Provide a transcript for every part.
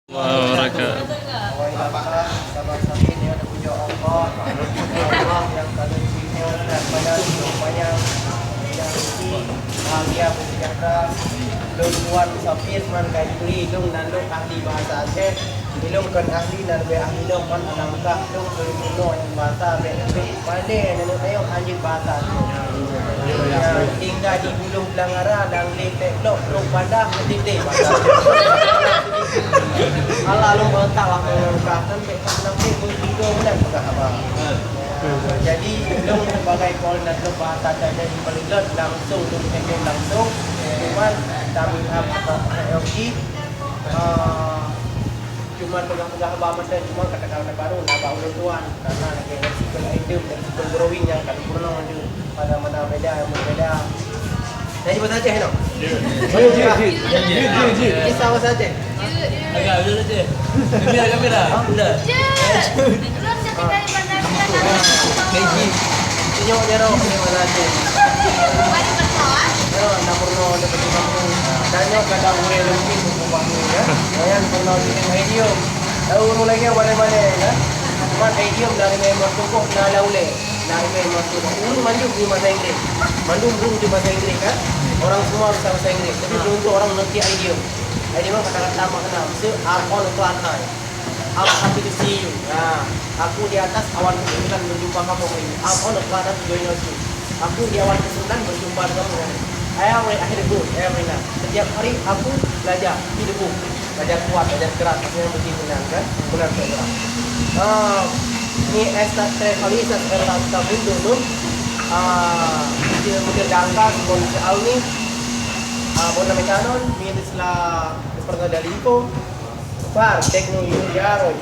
Wabarakatuh. Sabar sakit dia ada puja Allah. Allah yang kami punya dan banyak banyak yang rezeki bahagia sejahtera. Luan sapir man kai beli lung dan lung ahli bahasa Aceh. Ilung kan ahli dan be ahli lung man anangkah lung bermuno yang bahasa be pada nenek ayo anjing bahasa. Tinggal di buluh belangara dan letek lok lung padah titik bahasa. Allah lu tak lah mengungkapkan nanti video benar juga apa. Jadi lu sebagai polnas lu bahasa saja di pelidot langsung lu pegang langsung. Cuman kami LG cuma pegang-pegang apa masa cuma kata-kata baru nak bawa tuan karena ada resiko item dan resiko growing yang kan purna pada mana beda yang berbeda. Jadi bahasa Aceh no? Ji. Sama saja. Agak udah aja. Kamera. Udah. Belum sampai dari bandar Keji. Tunjuk dia roh ni mana Aceh. Mari berkawan. Yo, nak purno dapat kamu. Danyo kadang boleh lebih bangun ya. Yang purno di radio. Tahu lagi mana-mana ya. Cuma radio dari memang cukup na laule. Dari memang cukup. Urung manjuk di bahasa Inggeris. Mandung di bahasa Inggris kan. Orang semua bisa bahasa Inggris. Tapi belum tu orang ngerti idiom. Idiom kata-kata makna. So, I'm on to anai. I'm happy to see you. Nah, aku di atas awan ke-9 berjumpa kamu ini. I'm on to anai to join you. Aku di awan ke-9 berjumpa kamu ini. I akhir good every night. Setiap hari aku belajar hidupku. Belajar kuat, belajar keras. Maksudnya begini benar kan? Benar keras. Ni estas tres palizas era tahun dulu. Dia mungkin jangka sebelum soal ni. Bona mekanon, ni isla seperti dari itu. Par teknologi jaro.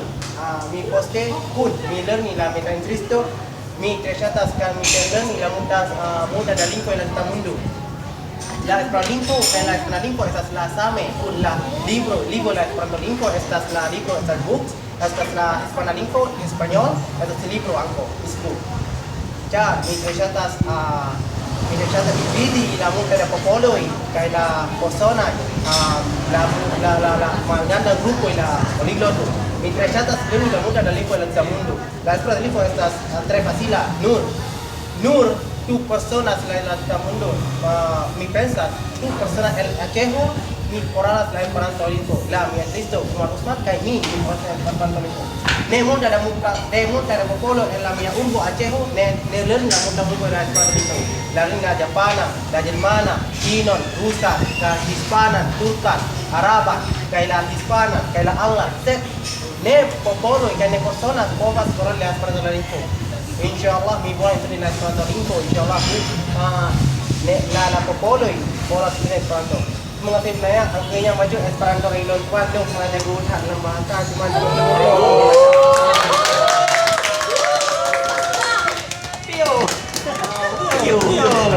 Mi poste pun mi learn ni la meta intristo. Mi tresatas kan mi learn ni la muda dari itu la tamundu. La Esperanto en la Esperanto estas la same kun la libro la Esperanto estas la libro estas books estas la Esperanto en español estas libro anko is book ya mi tresatas dividi la muda de popolo y la persona la maganda grupo y la poligloto mi tresatas la muda de libro del mundo la Esperanto estas tres fasila nur tu personas lain la mundo mi pensas tu personas el aquejo mi oralas lain parantolico la mi Cristo como Usman kai mi parantolico nemo da popolo en la mia umbo aquejo ne len la muda umbo la parantolico la lingua japana la germana chinon rusa la hispana turka araba kai la hispana kai la angla ne popolo kai ne personas povas correr la parantolico Insyaallah mi buat ini nak contoh info insyaallah la popolo y bola sini Esperanto. Mengatif naya angkanya maju Esperanto ilon kuat dong mengajar guna lembaga cuma